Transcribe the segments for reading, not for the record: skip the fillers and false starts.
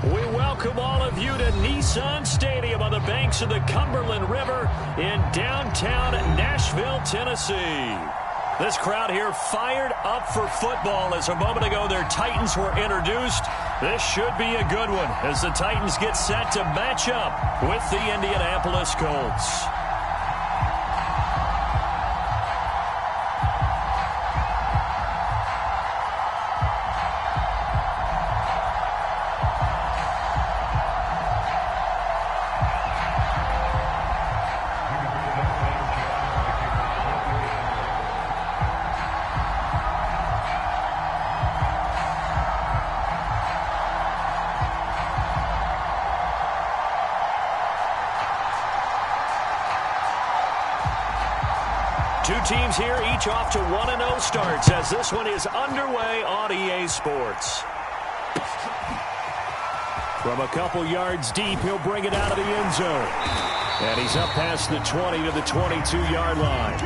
We welcome all of you to Nissan Stadium on the banks of the Cumberland River in downtown Nashville, Tennessee. This crowd here fired up for football as a moment ago their Titans were introduced. This should be a good one as the Titans get set to match up with the Indianapolis Colts. Two teams here, each off to 1-0 starts as this one is underway on EA Sports. From a couple yards deep, he'll bring it out of the end zone. And he's up past the 20 to the 22-yard line.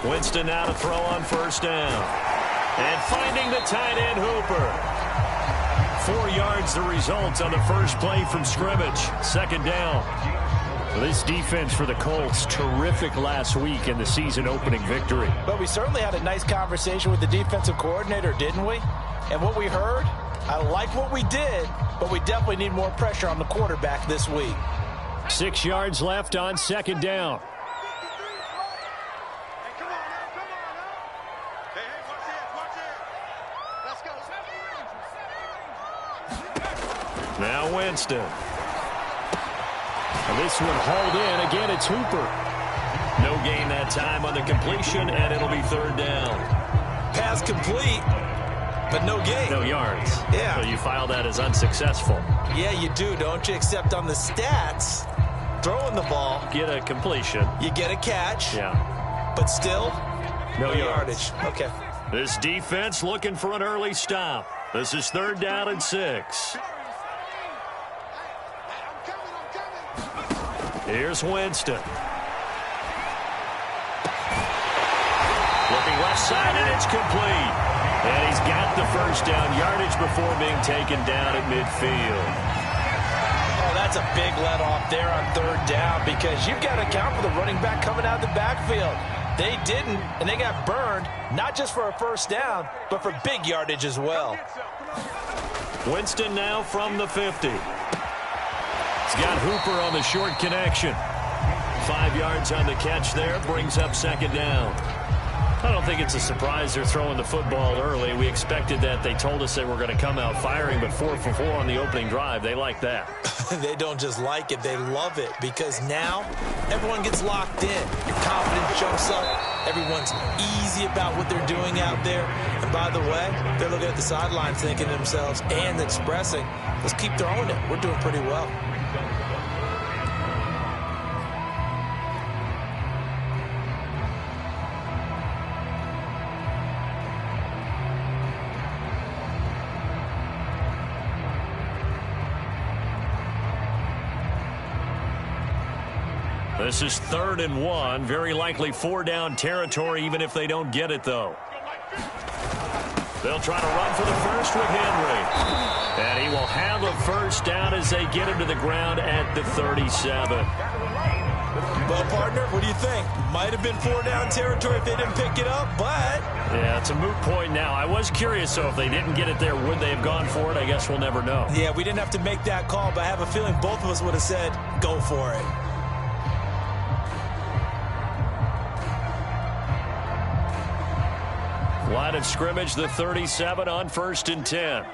Winston now to throw on first down. And finding the tight end Hooper. 4 yards the result on the first play from scrimmage. Second down. This defense for the Colts, terrific last week in the season opening victory. But we certainly had a nice conversation with the defensive coordinator, didn't we? And what we heard, I like what we did, but we definitely need more pressure on the quarterback this week. 6 yards left on second down. Now Winston. And this one hauled in. Again, it's Hooper. No gain that time on the completion, and it'll be third down. Pass complete, but no gain. No yards. Yeah. So you file that as unsuccessful. Yeah, you do, don't you? Except on the stats, throwing the ball. Get a completion. You get a catch. Yeah. But still, no yardage. Okay. This defense looking for an early stop. This is third down and 6. Here's Winston. Looking left side, and it's complete. And he's got the first down yardage before being taken down at midfield. Oh, that's a big let off there on third down because you've got to account for the running back coming out of the backfield. They didn't, and they got burned, not just for a first down, but for big yardage as well. Winston now from the 50. He's got Hooper on the short connection. 5 yards on the catch there, brings up second down. I don't think it's a surprise they're throwing the football early. We expected that. They told us they were going to come out firing, but 4 for 4 on the opening drive. They like that. They don't just like it, they love it, because now everyone gets locked in. Your confidence jumps up. Everyone's easy about what they're doing out there. And by the way, they're looking at the sideline thinking to themselves and expressing, let's keep throwing it. We're doing pretty well. This is 3rd and 1. Very likely 4-down territory, even if they don't get it, though. They'll try to run for the first with Henry. And he will have a first down as they get him to the ground at the 37. Well, partner, what do you think? Might have been 4-down territory if they didn't pick it up, but... Yeah, it's a moot point now. I was curious, so if they didn't get it there, would they have gone for it? I guess we'll never know. Yeah, we didn't have to make that call, but I have a feeling both of us would have said, go for it. Line of scrimmage, the 37 on 1st and 10.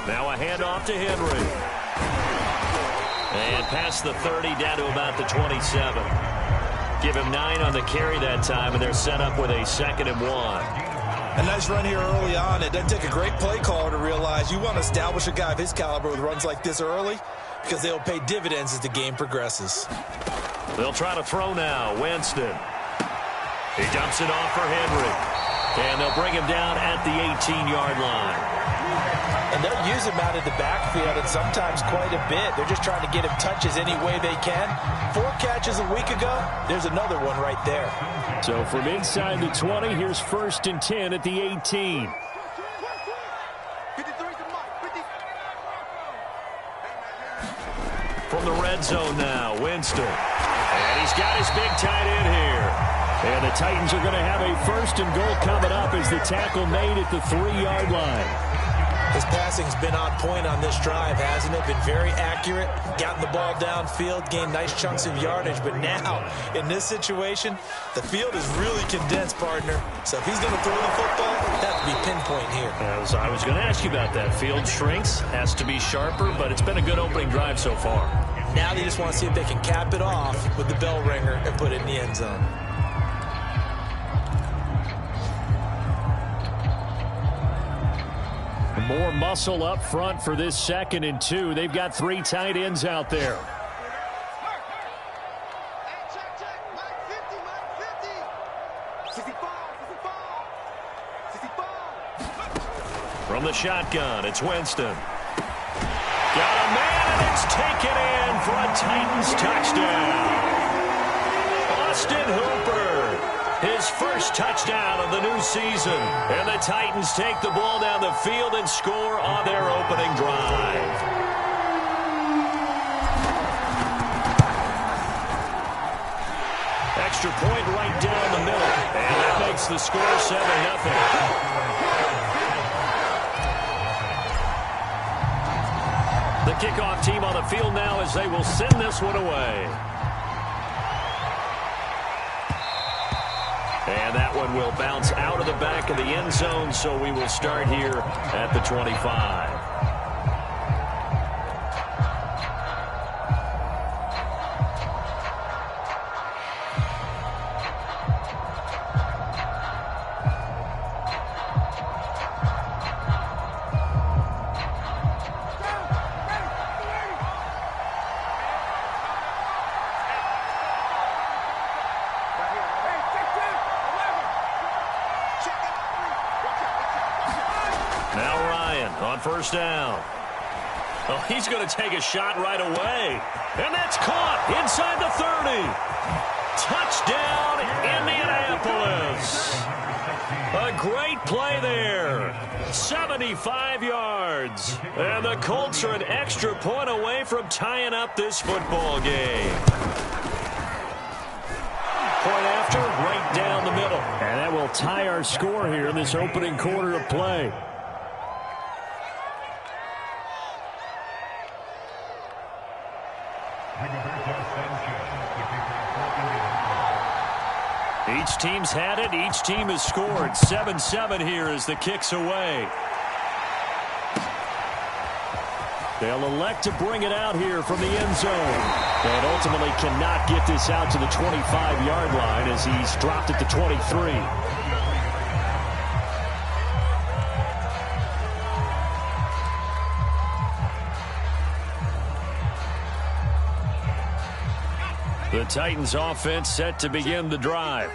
Now a handoff to Henry. And past the 30 down to about the 27. Give him 9 on the carry that time, and they're set up with a 2nd and 1. A nice run here early on. It doesn't take a great play caller to realize you want to establish a guy of his caliber with runs like this early, because they'll pay dividends as the game progresses. They'll try to throw now. Winston. He dumps it off for Henry. And they'll bring him down at the 18-yard line. And they'll use him out of the backfield, and sometimes quite a bit. They're just trying to get him touches any way they can. 4 catches a week ago. There's another one right there. So from inside the 20, here's 1st and 10 at the 18. From the red zone now, Winston. And he's got his big tight end here. And the Titans are going to have a 1st and goal coming up as the tackle made at the 3-yard line. His passing's been on point on this drive, hasn't it? Been very accurate, gotten the ball downfield, gained nice chunks of yardage. But now, in this situation, the field is really condensed, partner. So if he's going to throw the football, it has to be pinpoint here. I was going to ask you about that. Field shrinks, has to be sharper, but it's been a good opening drive so far. Now they just want to see if they can cap it off with the bell ringer and put it in the end zone. More muscle up front for this 2nd and 2. They've got 3 tight ends out there. From the shotgun, it's Winston. Got a man, and it's taken in for a Titans touchdown. Austin Hooper. His first touchdown of the new season. And the Titans take the ball down the field and score on their opening drive. Extra point right down the middle. And that makes the score 7-0. The kickoff team on the field now as they will send this one away. And that one will bounce out of the back of the end zone, so we will start here at the 25. On 1st down. Oh, he's going to take a shot right away. And that's caught inside the 30. Touchdown, Indianapolis. A great play there. 75 yards. And the Colts are an extra point away from tying up this football game. Point after, right down the middle. And that will tie our score here in this opening quarter of play. Each team's had it. Each team has scored. 7-7 here as the kick's away. They'll elect to bring it out here from the end zone. And ultimately cannot get this out to the 25-yard line as he's dropped it to 23. The Titans offense set to begin the drive.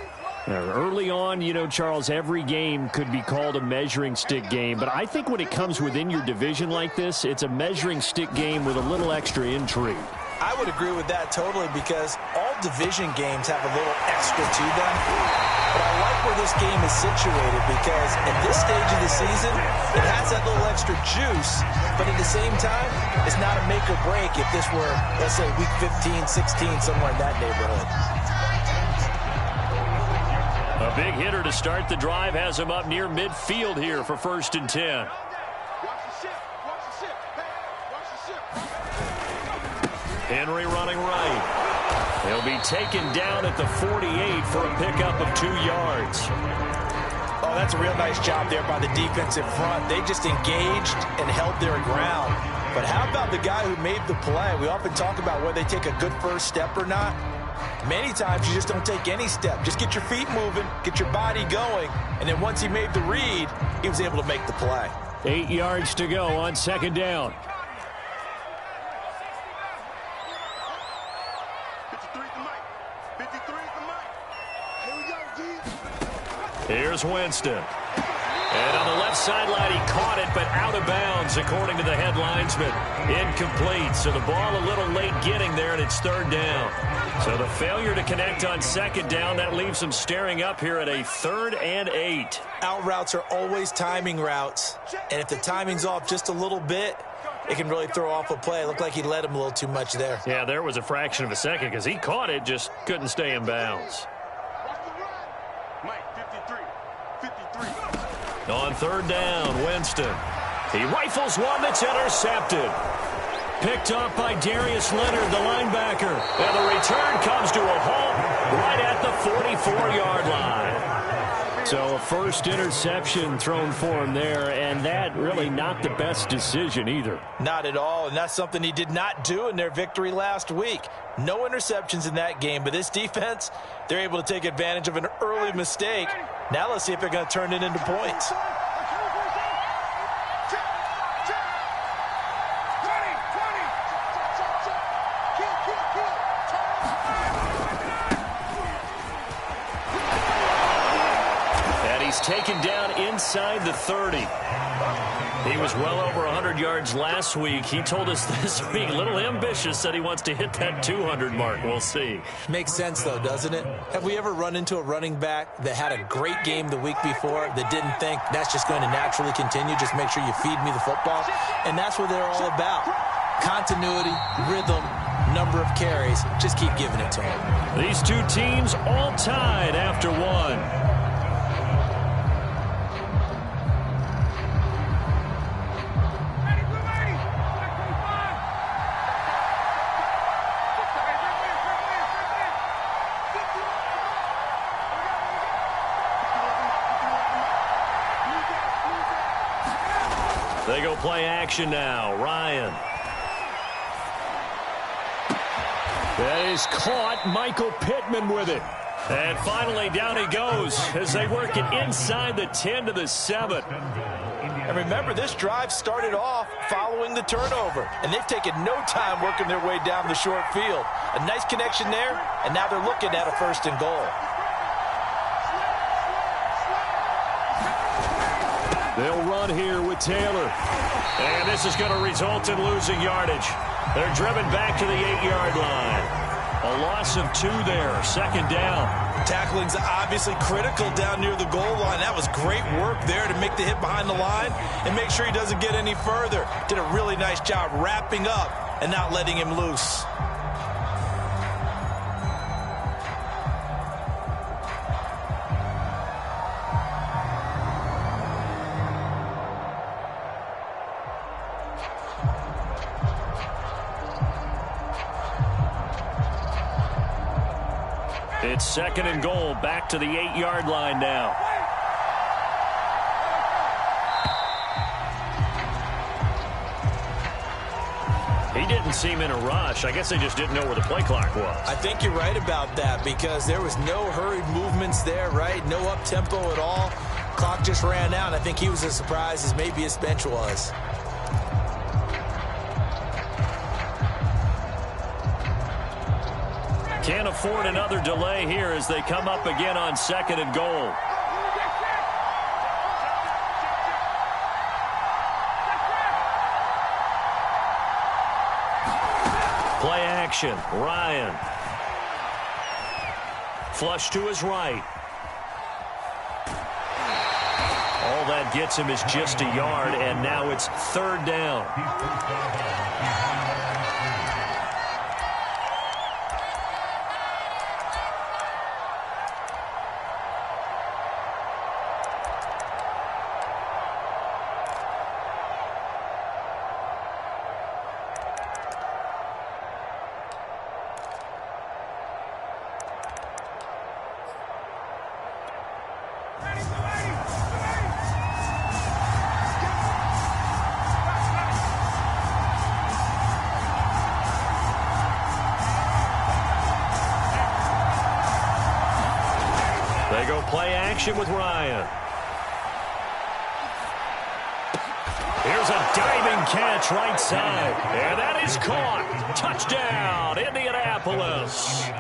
Early on, you know, Charles, every game could be called a measuring stick game. But I think when it comes within your division like this, it's a measuring stick game with a little extra intrigue. I would agree with that totally because all division games have a little extra to them. But I like where this game is situated because at this stage of the season, it has that little extra juice. But at the same time, it's not a make or break if this were, let's say, week 15, 16, somewhere in that neighborhood. A big hitter to start the drive has him up near midfield here for 1st and 10. Henry running right. He'll be taken down at the 48 for a pickup of 2 yards. Oh, that's a real nice job there by the defensive front. They just engaged and held their ground. But how about the guy who made the play? We often talk about whether they take a good first step or not. Many times you just don't take any step. Just get your feet moving, get your body going, and then once he made the read, he was able to make the play. 8 yards to go on 2nd down. Here's Winston. And on the left sideline, he caught it, but out of bounds, according to the head linesman. Incomplete, so the ball a little late getting there, and it's 3rd down. So the failure to connect on 2nd down, that leaves him staring up here at a 3rd and 8. Out routes are always timing routes, and if the timing's off just a little bit, it can really throw off a play. It looked like he led him a little too much there. Yeah, there was a fraction of a second because he caught it, just couldn't stay in bounds. On 3rd down, Winston. He rifles one that's intercepted. Picked off by Darius Leonard, the linebacker. And the return comes to a halt right at the 44-yard line. So a first interception thrown for him there, and that really not the best decision either. Not at all, and that's something he did not do in their victory last week. No interceptions in that game, but this defense, they're able to take advantage of an early mistake. Now let's see if they're going to turn it into points. Taken down inside the 30. He was well over 100 yards last week. He told us this week, a little ambitious, said he wants to hit that 200 mark. We'll see. Makes sense, though, doesn't it? Have we ever run into a running back that had a great game the week before that didn't think that's just going to naturally continue? Just make sure you feed me the football. And that's what they're all about. Continuity, rhythm, number of carries. Just keep giving it to them. These two teams all tied after one. They go play action now. Ryan. That is caught. Michael Pittman with it. And finally down he goes as they work it inside the 10 to the 7. And remember, this drive started off following the turnover. And they've taken no time working their way down the short field. A nice connection there, and now they're looking at a 1st and goal. They'll run here with Taylor. And this is going to result in losing yardage. They're driven back to the 8-yard line. A loss of 2 there, second down. Tackling's obviously critical down near the goal line. That was great work there to make the hit behind the line and make sure he doesn't get any further. Did a really nice job wrapping up and not letting him loose. It's second and goal, back to the 8-yard line now. He didn't seem in a rush. I guess they just didn't know where the play clock was. I think you're right about that because there was no hurried movements there, right? No up-tempo at all. Clock just ran out. I think he was as surprised as maybe his bench was. Can't afford another delay here as they come up again on second and goal. Play action. Ryan. Flush to his right. All that gets him is just a yard, and now it's third down. They go play action with Ryan. Here's a diving catch right side. And that is caught. Touchdown, Indianapolis.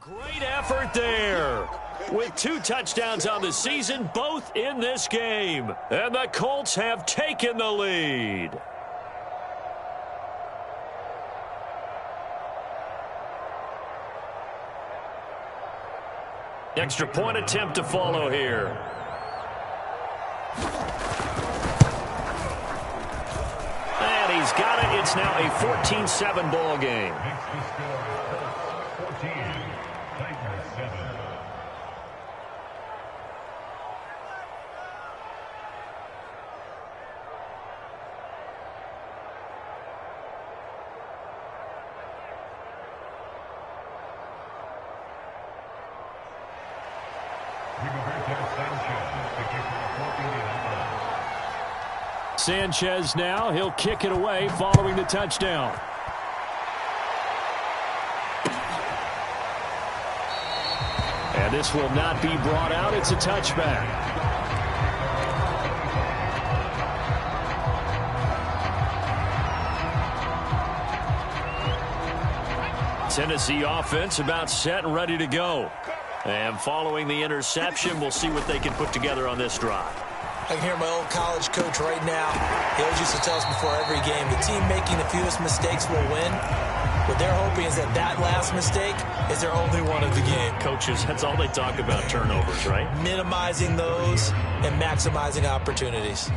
Great effort there. With 2 touchdowns on the season, both in this game. And the Colts have taken the lead. Extra point attempt to follow here. And he's got it. It's now a 14-7 ball game. Sanchez now, he'll kick it away following the touchdown. And this will not be brought out. It's a touchback. Tennessee offense about set and ready to go. And following the interception, we'll see what they can put together on this drive. I can hear my old college coach right now. He always used to tell us before every game, the team making the fewest mistakes will win. What they're hoping is that that last mistake is their only one of the game. Coaches, that's all they talk about, turnovers, right? Minimizing those and maximizing opportunities.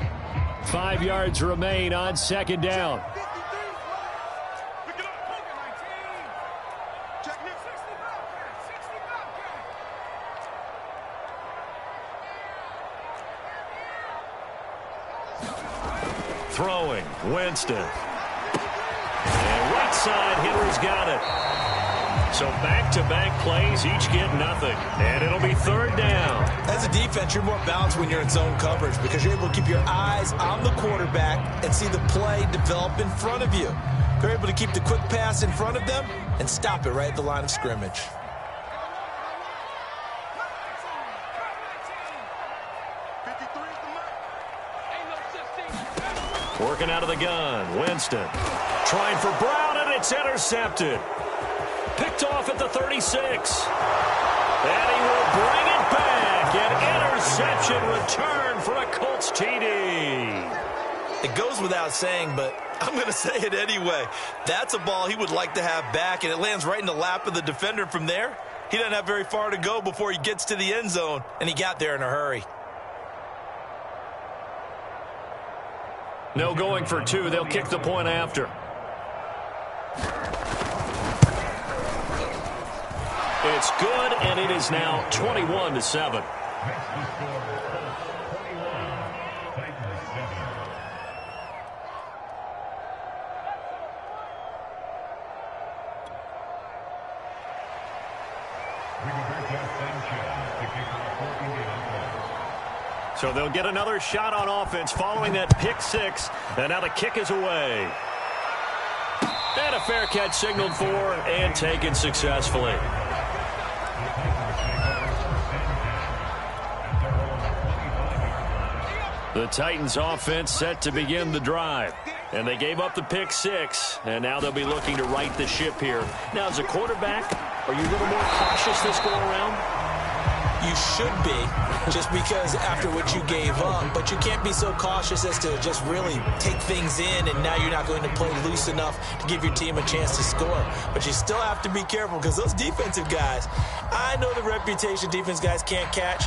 5 yards remain on second down. Throwing, Winston. And right side, Henry's got it. So back-to-back plays, each get nothing. And it'll be third down. As a defense, you're more balanced when you're in zone coverage because you're able to keep your eyes on the quarterback and see the play develop in front of you. You're able to keep the quick pass in front of them and stop it right at the line of scrimmage. Working out of the gun, Winston. Trying for Brown, and it's intercepted. Picked off at the 36. And he will bring it back. An interception return for a Colts TD. It goes without saying, but I'm going to say it anyway. That's a ball he would like to have back, and it lands right in the lap of the defender from there. He doesn't have very far to go before he gets to the end zone, and he got there in a hurry. No going for two. They'll kick the point after. It's good, and it is now 21-7. So they'll get another shot on offense following that pick six. And now the kick is away. And a fair catch signaled for and taken successfully. The Titans offense set to begin the drive. And they gave up the pick six. And now they'll be looking to right the ship here. Now, as a quarterback, are you a little more cautious this go around? You should be, just because after what you gave up, but you can't be so cautious as to just really take things in, and now you're not going to play loose enough to give your team a chance to score. But you still have to be careful because those defensive guys, I know the reputation defense guys can't catch.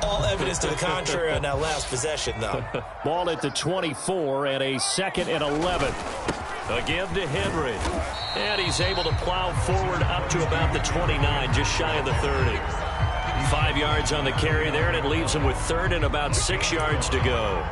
All evidence to the contrary on that last possession, though. Ball at the 24 and a 2nd and 11. Again to Henry. And he's able to plow forward up to about the 29, just shy of the 30. 5 yards on the carry there, and it leaves him with 3rd and about 6 yards to go.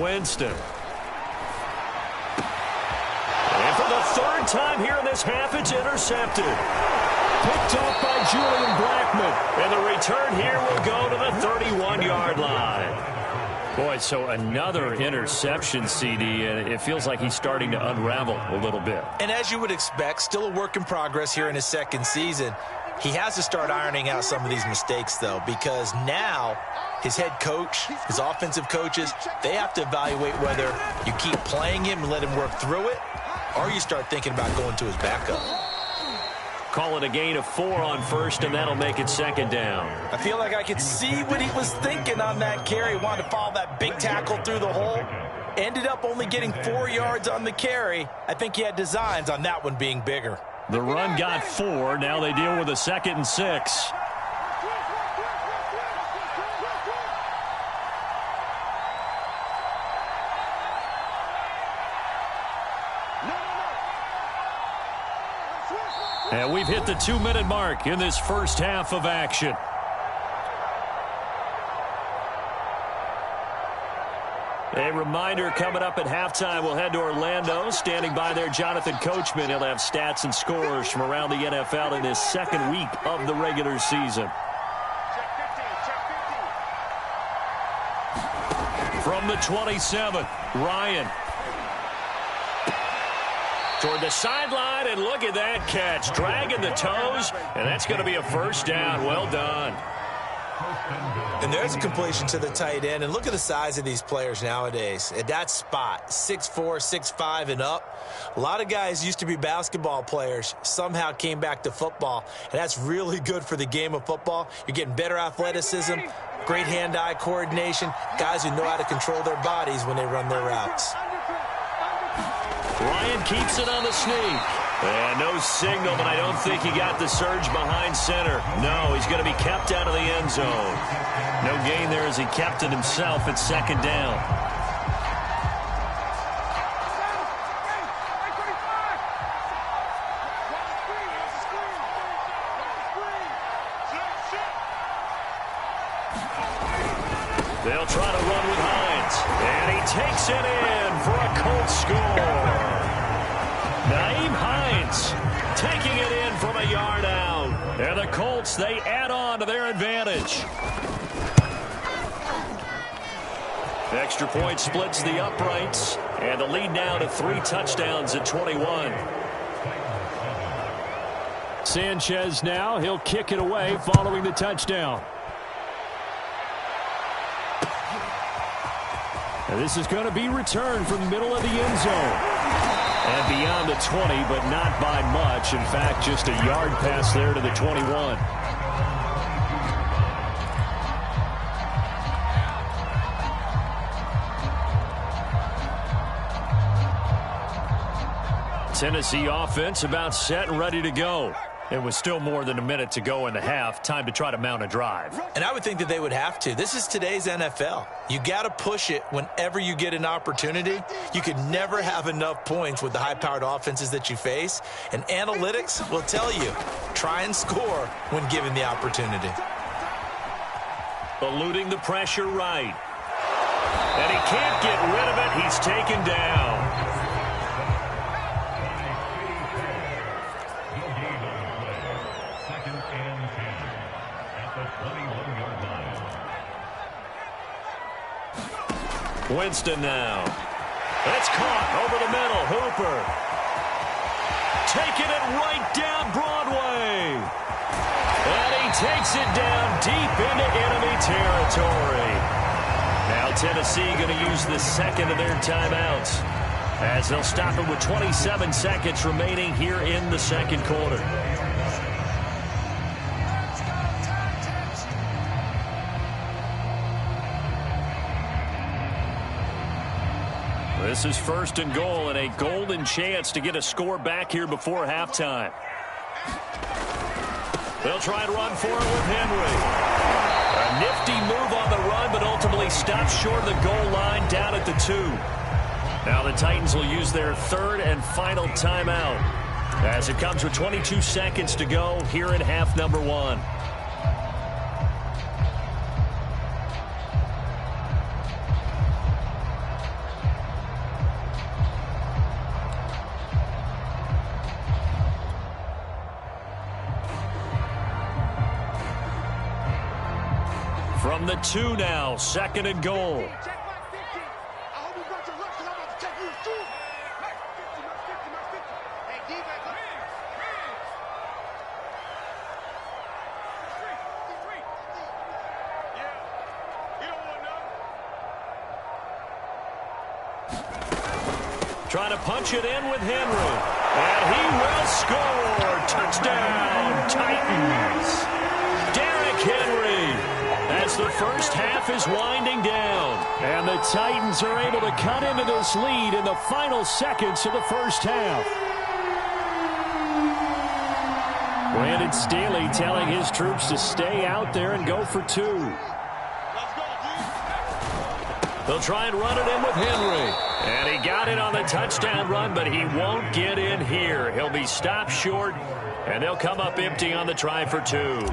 Winston. And for the 3rd time here in this half, it's intercepted. Picked off by Julian Blackmon. And the return here will go to the 31-yard line. Boy, so another interception, CD, and it feels like he's starting to unravel a little bit. And as you would expect, still a work in progress here in his 2nd season. He has to start ironing out some of these mistakes, though, because now his head coach, his offensive coaches, they have to evaluate whether you keep playing him and let him work through it, or you start thinking about going to his backup. Call it a gain of 4 on 1st, and that'll make it 2nd down. I feel like I could see what he was thinking on that carry. Wanted to follow that big tackle through the hole. Ended up only getting 4 yards on the carry. I think he had designs on that one being bigger. The run got 4. Now they deal with a 2nd and 6. And we've hit the 2-minute mark in this first half of action. A reminder, coming up at halftime, we'll head to Orlando. Standing by there, Jonathan Coachman. He'll have stats and scores from around the NFL in this 2nd week of the regular season. From the 27, Ryan. Toward the sideline, and look at that catch. Dragging the toes, and that's going to be a 1st down. Well done. And there's a completion to the tight end. And look at the size of these players nowadays. At that spot, 6'4", 6'5", and up. A lot of guys used to be basketball players, somehow came back to football. And that's really good for the game of football. You're getting better athleticism, great hand-eye coordination, guys who know how to control their bodies when they run their routes. Ryan keeps it on the sneak. And no signal, but I don't think he got the surge behind center. No, he's going to be kept out of the end zone. No gain there as he kept it himself at second down. They'll try to run with Hines. And he takes it in for a Colts score. Nyheim Hines taking it in from a yard out. And the Colts, they add on to their advantage. The extra point splits the uprights. And the lead now to 3 touchdowns at 21. Sanchez now, he'll kick it away following the touchdown. And this is going to be returned from the middle of the end zone. And beyond the 20, but not by much. In fact, just a yard pass there to the 21. Tennessee offense about set and ready to go. It was still more than a minute to go in the half. Time to try to mount a drive. And I would think that they would have to. This is today's NFL. You got to push it whenever you get an opportunity. You could never have enough points with the high-powered offenses that you face. And analytics will tell you, try and score when given the opportunity. Eluding the pressure right. And he can't get rid of it. He's taken down. Winston now. It's caught over the middle. Hooper. Taking it right down Broadway. And he takes it down deep into enemy territory. Now Tennessee going to use the second of their timeouts as they'll stop it with 27 seconds remaining here in the second quarter. This is first and goal and a golden chance to get a score back here before halftime. They'll try and run for it with Henry. A nifty move on the run, but ultimately stops short of the goal line down at the 2. Now the Titans will use their third and final timeout as it comes with 22 seconds to go here in half number 1. From the 2 now, second and goal. Trying to punch it in with Henry. And he will score. Touchdown, Titans. Derrick Henry. As the first half is winding down. And the Titans are able to cut into this lead in the final seconds of the first half. Brandon Staley telling his troops to stay out there and go for 2. They'll try and run it in with Henry. And he got it on the touchdown run, but he won't get in here. He'll be stopped short, and they'll come up empty on the try for 2.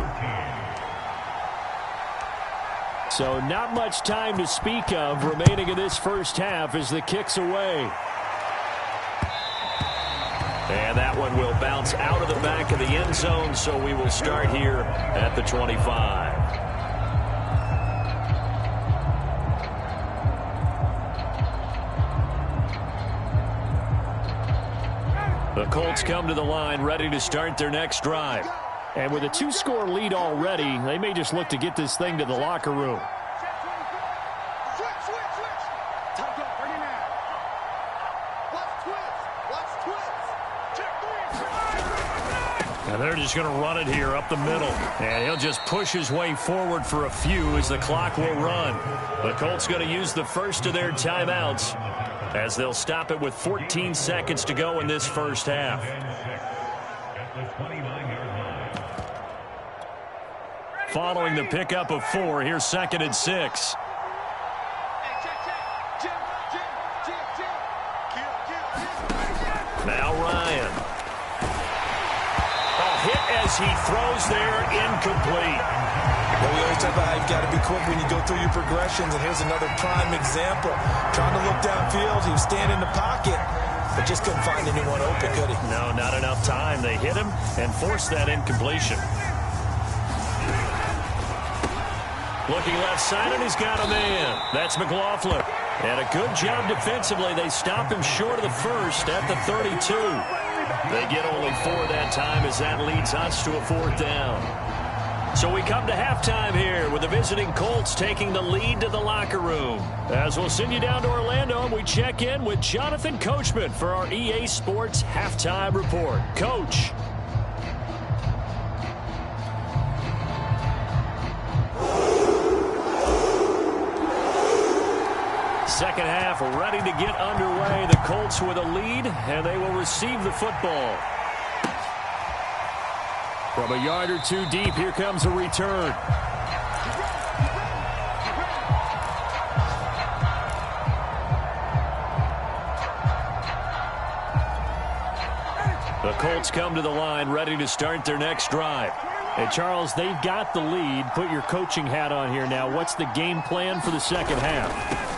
So not much time to speak of remaining in this first half as the kick's away. And that one will bounce out of the back of the end zone, so we will start here at the 25. The Colts come to the line ready to start their next drive. And with a 2-score lead already, they may just look to get this thing to the locker room. And they're just going to run it here up the middle. And he'll just push his way forward for a few as the clock will run. The Colts going to use the first of their timeouts as they'll stop it with 14 seconds to go in this first half. Following the pickup of 4, here's 2nd and 6. Now Ryan. A hit as he throws there, incomplete. Well, we always talk about how you've got to be quick when you go through your progressions, and here's another prime example. Trying to look downfield, he was standing in the pocket, but just couldn't find anyone open, could he? No, not enough time. They hit him and forced that incompletion. Looking left side, and he's got a man. That's McLaughlin. And a good job defensively. They stop him short of the first at the 32. They get only 4 that time as that leads us to a 4th down. So we come to halftime here with the visiting Colts taking the lead to the locker room. As we'll send you down to Orlando, and we check in with Jonathan Coachman for our EA Sports Halftime Report. Coach. Second half ready to get underway. The Colts with a lead, and they will receive the football. From a yard or 2 deep, here comes a return. The Colts come to the line ready to start their next drive. Hey, Charles, they've got the lead. Put your coaching hat on here now. What's the game plan for the second half?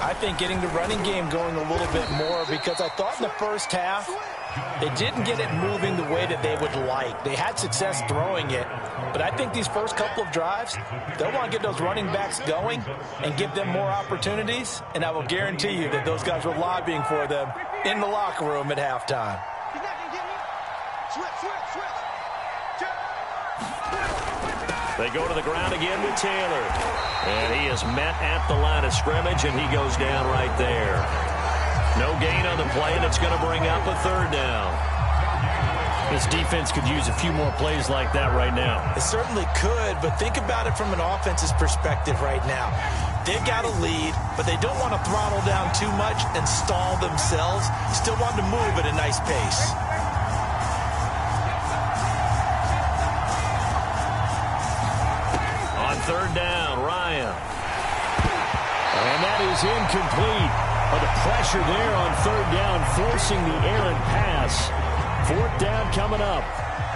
I think getting the running game going a little bit more, because I thought in the first half they didn't get it moving the way that they would like. They had success throwing it, but I think these first couple of drives, they'll want to get those running backs going and give them more opportunities, and I will guarantee you that those guys were lobbying for them in the locker room at halftime. They go to the ground again with Taylor. And he is met at the line of scrimmage, and he goes down right there. No gain on the play, and it's going to bring up a 3rd down. This defense could use a few more plays like that right now. It certainly could, but think about it from an offense's perspective right now. They've got a lead, but they don't want to throttle down too much and stall themselves. Still want to move at a nice pace. On 3rd down, Ryan. And that is incomplete. But the pressure there on 3rd down, forcing the errant pass. 4th down coming up.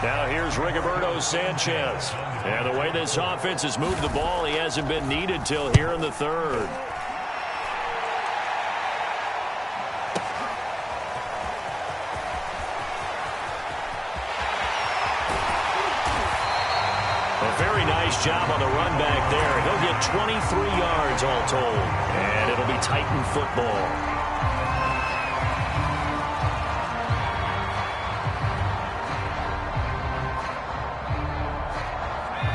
Now here's Rigoberto Sanchez. And the way this offense has moved the ball, he hasn't been needed till here in the 3rd. A very nice job on the run back there. He'll get 23 yards all told. And it'll be Titan football.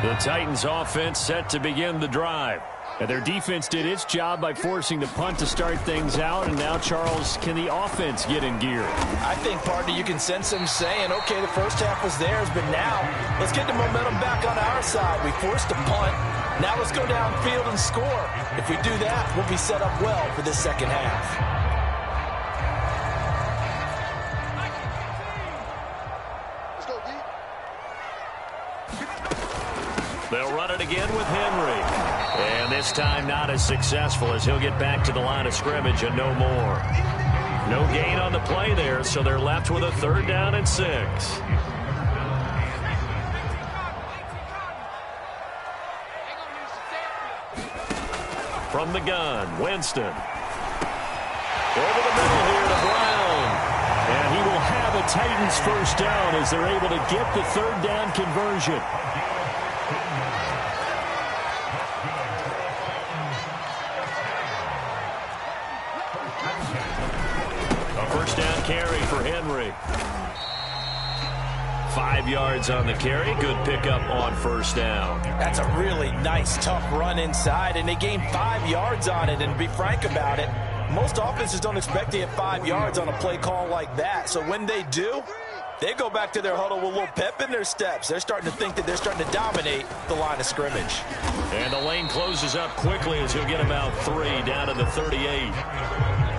The Titans offense set to begin the drive. And their defense did its job by forcing the punt to start things out. And now, Charles, can the offense get in gear? I think, partner, you can sense them saying, okay, the first half was theirs, but now let's get the momentum back on our side. We forced a punt. Now let's go downfield and score. If we do that, we'll be set up well for this second half. They'll run it again with Henry. And this time not as successful, as he'll get back to the line of scrimmage and no more. No gain on the play there, so they're left with a 3rd down and 6. From the gun, Winston. Over the middle here to Brown. And he will have a Titans first down as they're able to get the 3rd down conversion. First down carry for Henry. 5 yards on the carry. Good pickup on first down. That's a really nice, tough run inside, and they gained 5 yards on it. And to be frank about it, most offenses don't expect to get 5 yards on a play call like that. So when they do, they go back to their huddle with a little pep in their steps. They're starting to think that they're starting to dominate the line of scrimmage. And the lane closes up quickly as he'll get about 3 down to the 38.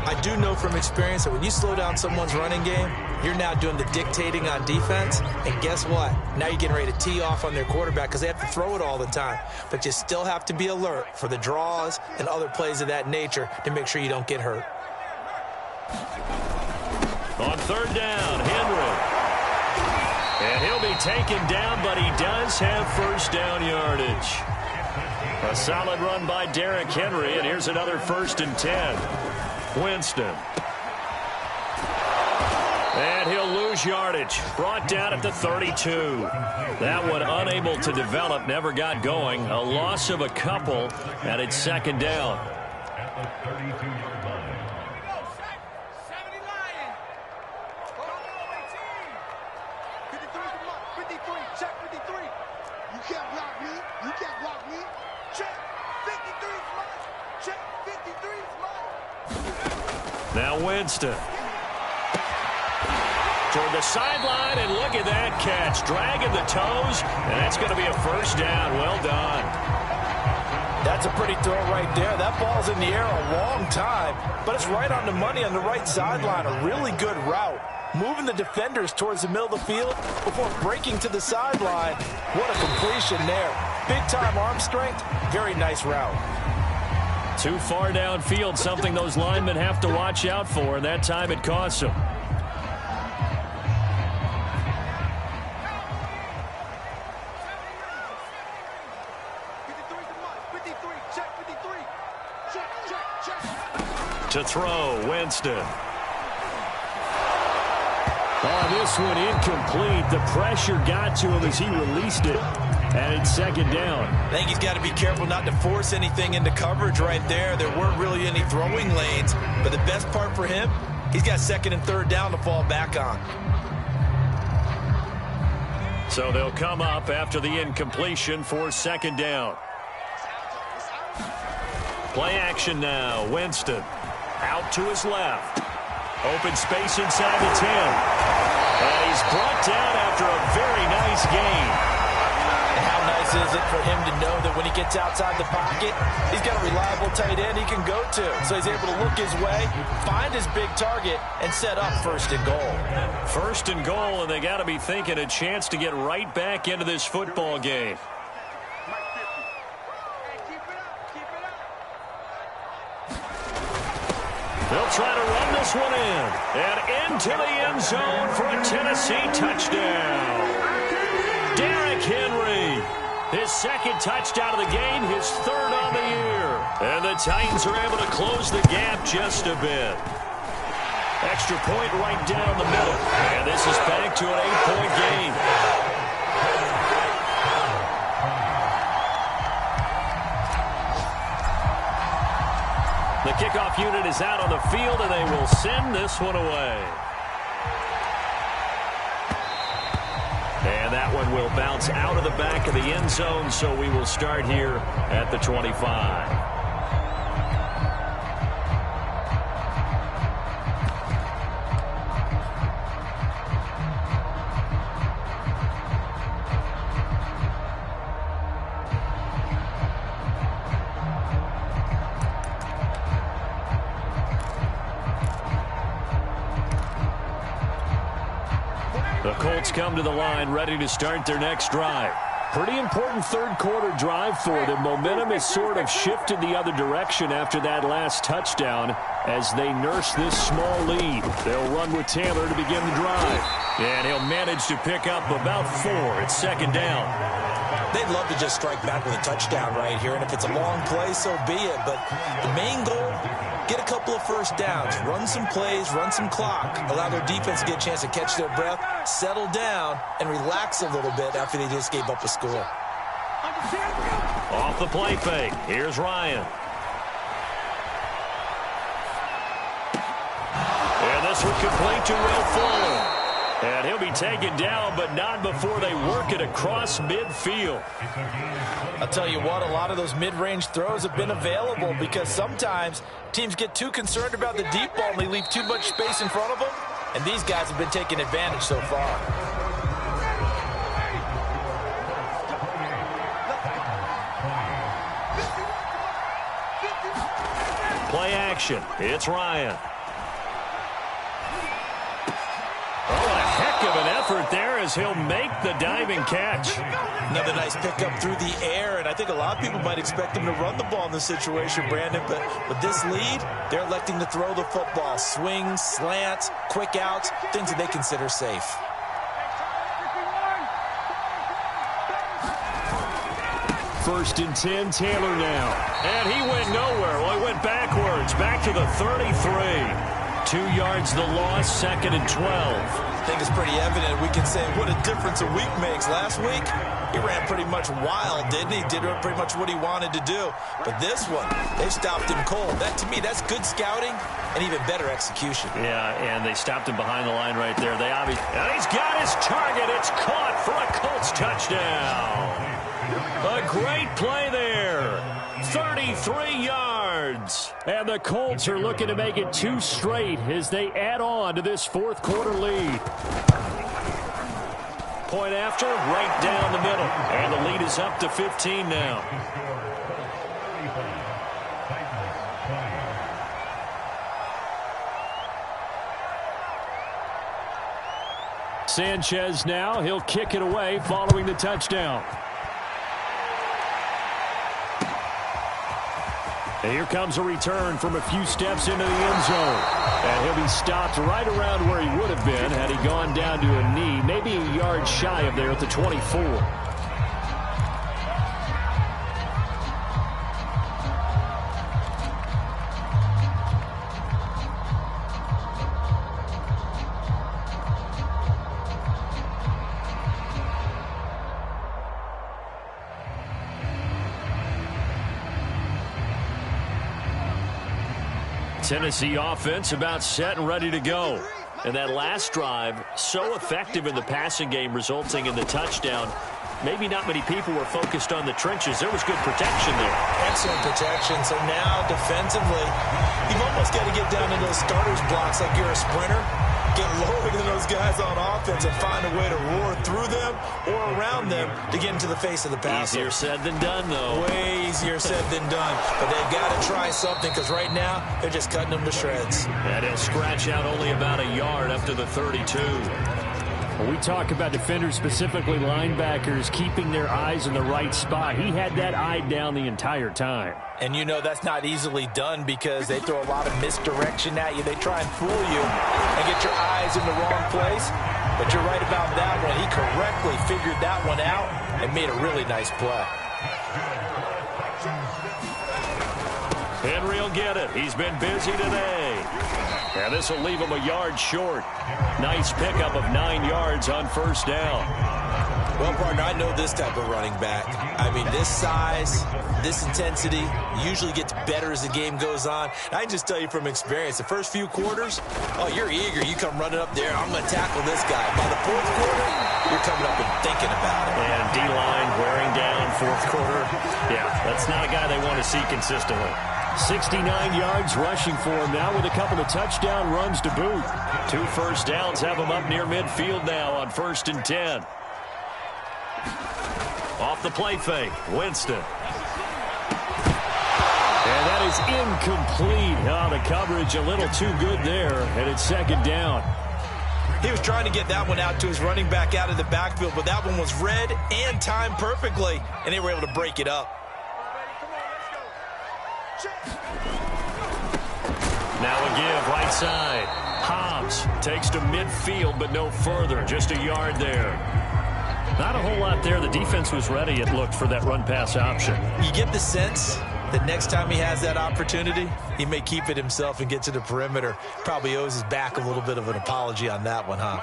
I do know from experience that when you slow down someone's running game, you're now doing the dictating on defense. And guess what? Now you're getting ready to tee off on their quarterback because they have to throw it all the time. But you still have to be alert for the draws and other plays of that nature to make sure you don't get hurt. On third down, Henry. And he'll be taken down, but he does have first down yardage. A solid run by Derrick Henry, and here's another 1st and 10. Winston. And he'll lose yardage. Brought down at the 32. That one unable to develop, never got going. A loss of a couple, and it's 2nd down. At the 32-yard line. You can't block me. You can't block me. Check. 53's mine. Check. 53's mine. Now Winston. Toward the sideline, and look at that catch. Dragging the toes, and that's going to be a first down. Well done. That's a pretty throw right there. That ball's in the air a long time, but it's right on the money on the right sideline. A really good route. Moving the defenders towards the middle of the field before breaking to the sideline. What a completion there. Big-time arm strength. Very nice route. Too far downfield, something those linemen have to watch out for, and that time it costs them. To throw, Winston. Oh, this one incomplete. The pressure got to him as he released it, and it's 2nd down. I think he's got to be careful not to force anything into coverage right there. There weren't really any throwing lanes, but the best part for him, he's got 2nd and 3rd down to fall back on. So they'll come up after the incompletion for 2nd down. Play action now. Winston out to his left. Open space inside the 10. And he's brought down after a very nice gain. And how nice is it for him to know that when he gets outside the pocket, he's got a reliable tight end he can go to. So he's able to look his way, find his big target, and set up 1st and goal. 1st and goal, and they got to be thinking a chance to get right back into this football game. They'll try to run this one in. And into the end zone for a Tennessee touchdown. Derrick Henry. His 2nd touchdown of the game, his 3rd on the year. And the Titans are able to close the gap just a bit. Extra point right down the middle. And this is back to an 8-point game. The kickoff unit is out on the field, and they will send this one away. And that one will bounce out of the back of the end zone, so we will start here at the 25. The Colts come to the line ready to start their next drive. Pretty important 3rd quarter drive for them. Momentum has sort of shifted the other direction after that last touchdown as they nurse this small lead. They'll run with Taylor to begin the drive. And he'll manage to pick up about 4. It's 2nd down. They'd love to just strike back with a touchdown right here, and if it's a long play, so be it. But the main goal, get a couple of 1st downs, run some plays, run some clock, allow their defense to get a chance to catch their breath, settle down, and relax a little bit after they just gave up a score. Off the play fake, here's Ryan. And this one complete to Will Fuller. And he'll be taken down, but not before they work it across midfield. I'll tell you what, a lot of those mid-range throws have been available because sometimes teams get too concerned about the deep ball and they leave too much space in front of them, and these guys have been taking advantage so far. Play action. It's Ryan. effort there as he'll make the diving catch. Another nice pickup through the air, and I think a lot of people might expect him to run the ball in this situation, Brandon, but with this lead, they're electing to throw the football. Swings, slants, quick outs, things that they consider safe. First and 10, Taylor now. And he went nowhere. Well, he went backwards, back to the 33. 2 yards the loss, 2nd and 12. I think it's pretty evident. We can say what a difference a week makes. Last week, he ran pretty much wild, didn't he? Did pretty much what he wanted to do. But this one, they stopped him cold. That, to me, that's good scouting and even better execution. Yeah, and they stopped him behind the line right there. And he's got his target. It's caught for a Colts touchdown. A great play there. 33 yards. And the Colts are looking to make it 2 straight as they add on to this fourth quarter lead. Point after, right down the middle. And the lead is up to 15 now. Sanchez now. He'll kick it away following the touchdown. And here comes a return from a few steps into the end zone. And he'll be stopped right around where he would have been had he gone down to a knee, maybe a yard shy of there at the 24. Tennessee offense about set and ready to go. And that last drive, so effective in the passing game, resulting in the touchdown. Maybe not many people were focused on the trenches. There was good protection there. Excellent protection. So now, defensively, you've almost got to get down into those starters blocks like you're a sprinter. Get lower than those guys on offense and find a way to roar through them or around them to get into the face of the passer. Easier said than done, though. Way easier said than done. But they've got to try something because right now they're just cutting them to shreds. And he'll scratch out only about a yard up to the 32. When we talk about defenders, specifically linebackers, keeping their eyes in the right spot, he had that eye down the entire time. And you know that's not easily done because they throw a lot of misdirection at you. They try and fool you and get your eyes in the wrong place. But you're right about that one. He correctly figured that one out and made a really nice play. Henry will get it. He's been busy today. And this will leave him a yard short. Nice pickup of 9 yards on first down. Well, partner, I know this type of running back. I mean, this size, this intensity usually gets better as the game goes on. And I can just tell you from experience, the first few quarters, oh, you're eager. You come running up there, I'm going to tackle this guy. By the fourth quarter, you're coming up and thinking about it. And D-line wearing down fourth quarter. Yeah, that's not a guy they want to see consistently. 69 yards rushing for him now with a couple of touchdown runs to boot. 2 first downs have him up near midfield now on 1st and 10. Off the play fake, Winston. And that is incomplete. Oh, the coverage a little too good there, and it's 2nd down. He was trying to get that one out to his running back out of the backfield, but that one was read and timed perfectly, and they were able to break it up. Now a give, right side. Hobbs takes to midfield, but no further. Just a yard there. Not a whole lot there. The defense was ready, it looked, for that run-pass option. You get the sense that next time he has that opportunity, he may keep it himself and get to the perimeter. Probably owes his back a little bit of an apology on that one, huh?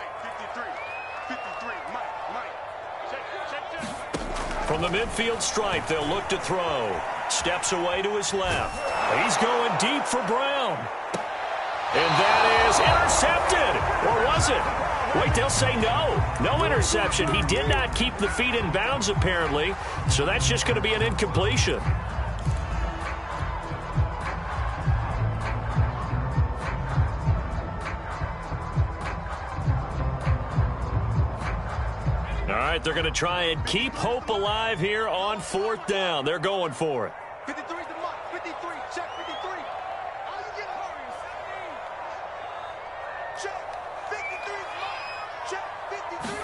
From the midfield stripe, they'll look to throw. Steps away to his left. He's going deep for Brown. And that is intercepted. Or was it? Wait, they'll say no. No interception. He did not keep the feet in bounds, apparently. So that's just going to be an incompletion. All right, they're going to try and keep hope alive here on 4th down. They're going for it. 53 is the mark. 53. Check 53. All you get hurries. Check 53 is the mark. Check 53.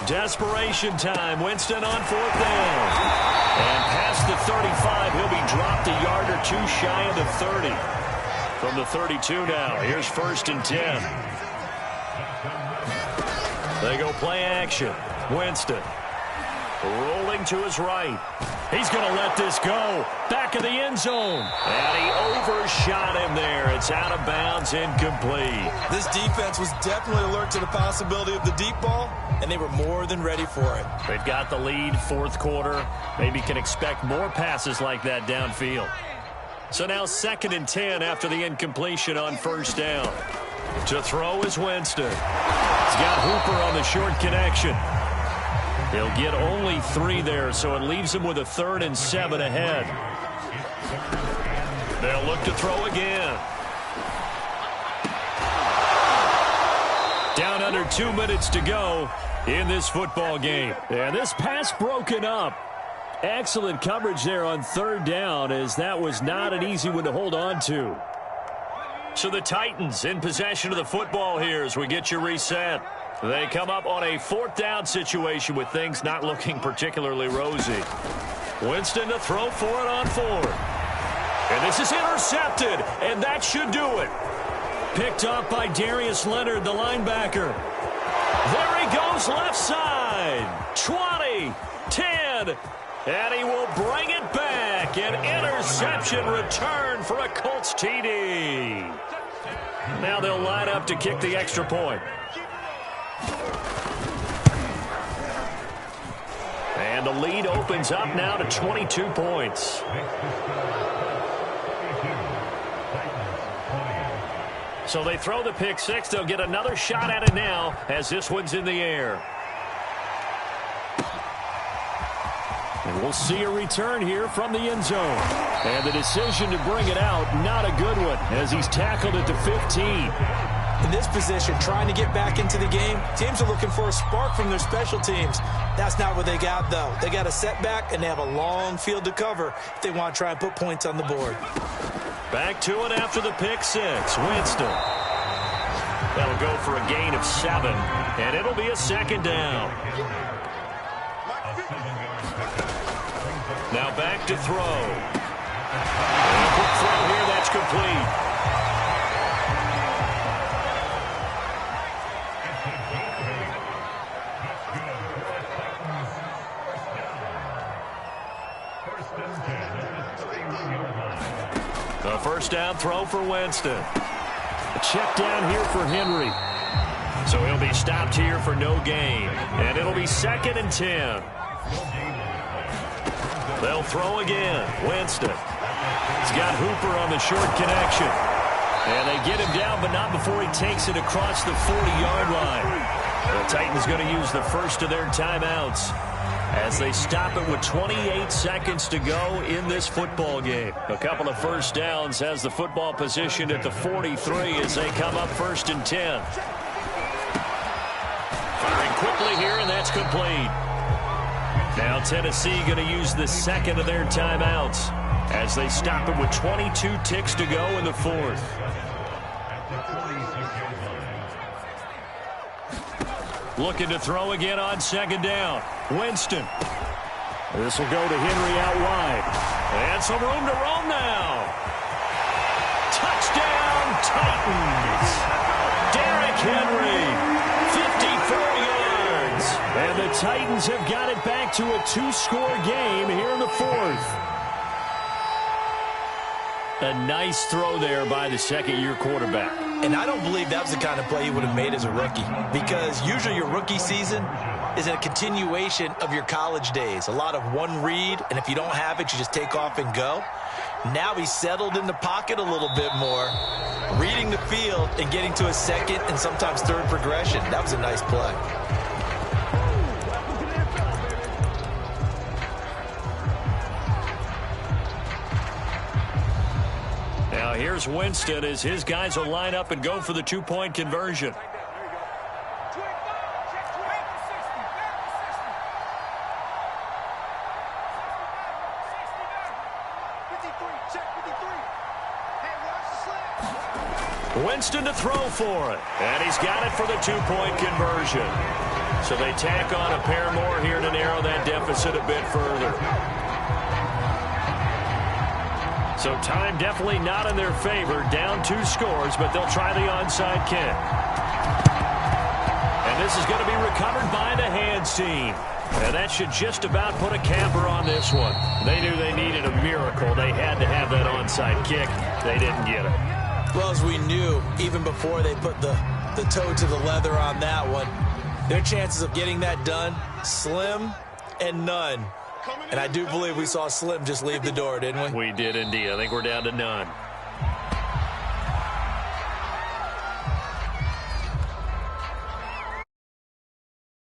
Desperation time. Winston on 4th down. And past the 35, he'll be dropped a yard or two shy of the 30. From the 32 now, here's 1st and 10. They go play action. Winston rolling to his right. He's going to let this go. Back of the end zone. And he overshot him there. It's out of bounds, incomplete. This defense was definitely alert to the possibility of the deep ball, and they were more than ready for it. They've got the lead, 4th quarter. Maybe can expect more passes like that downfield. So now 2nd and 10 after the incompletion on 1st down. To throw is Winston. He's got Hooper on the short connection. He'll get only 3 there, so it leaves him with a 3rd and 7 ahead. They'll look to throw again. Down under 2 minutes to go in this football game. And this pass broken up. Excellent coverage there on 3rd down, as that was not an easy one to hold on to. So the Titans in possession of the football here as we get you reset. They come up on a 4th down situation with things not looking particularly rosy. Winston to throw for it on 4th. And this is intercepted, and that should do it. Picked up by Darius Leonard, the linebacker. There he goes left side. 20, 10, and he will bring it back. An interception return for a Colts TD. Now they'll line up to kick the extra point. And the lead opens up now to 22 points. So they throw the pick 6. They'll get another shot at it now as this one's in the air. And we'll see a return here from the end zone. And the decision to bring it out, not a good one, as he's tackled at the 15. In this position, trying to get back into the game, teams are looking for a spark from their special teams. That's not what they got, though. They got a setback, and they have a long field to cover if they want to try and put points on the board. Back to it after the pick 6. Winston. That'll go for a gain of 7, and it'll be a 2nd down. Now back to throw. And a quick throw here, that's complete. A 1st down throw for Winston. A check down here for Henry. So he'll be stopped here for no gain. And it'll be 2nd and 10. They'll throw again. Winston. He's got Hooper on the short connection. And they get him down, but not before he takes it across the 40-yard line. The Titans going to use the first of their timeouts as they stop it with 28 seconds to go in this football game. A couple of 1st downs has the football positioned at the 43 as they come up 1st and 10. Firing quickly here, and that's complete. Now Tennessee going to use the 2nd of their timeouts as they stop it with 22 ticks to go in the 4th. Looking to throw again on 2nd down. Winston. This will go to Henry out wide. And some room to roam now. Touchdown, Titans. Derrick Henry, 54 yards. And the Titans have got it back to a 2-score game here in the 4th. A nice throw there by the 2nd-year quarterback. And I don't believe that was the kind of play he would have made as a rookie, because usually your rookie season is a continuation of your college days. A lot of one read, and if you don't have it, you just take off and go. Now he's settled in the pocket a little bit more, reading the field and getting to a 2nd and sometimes 3rd progression. That was a nice play. Now here's Winston as his guys will line up and go for the 2-point conversion. Winston to throw for it. And he's got it for the two-point conversion. So they tack on a pair more here to narrow that deficit a bit further. So time definitely not in their favor. Down 2 scores, but they'll try the onside kick. And this is going to be recovered by the hands team. And that should just about put a capper on this one. They knew they needed a miracle. They had to have that onside kick. They didn't get it. Well, as we knew, even before they put the toe to the leather on that one, their chances of getting that done, slim and none. And I do believe we saw Slim just leave the door, didn't we? We did indeed. I think we're down to none.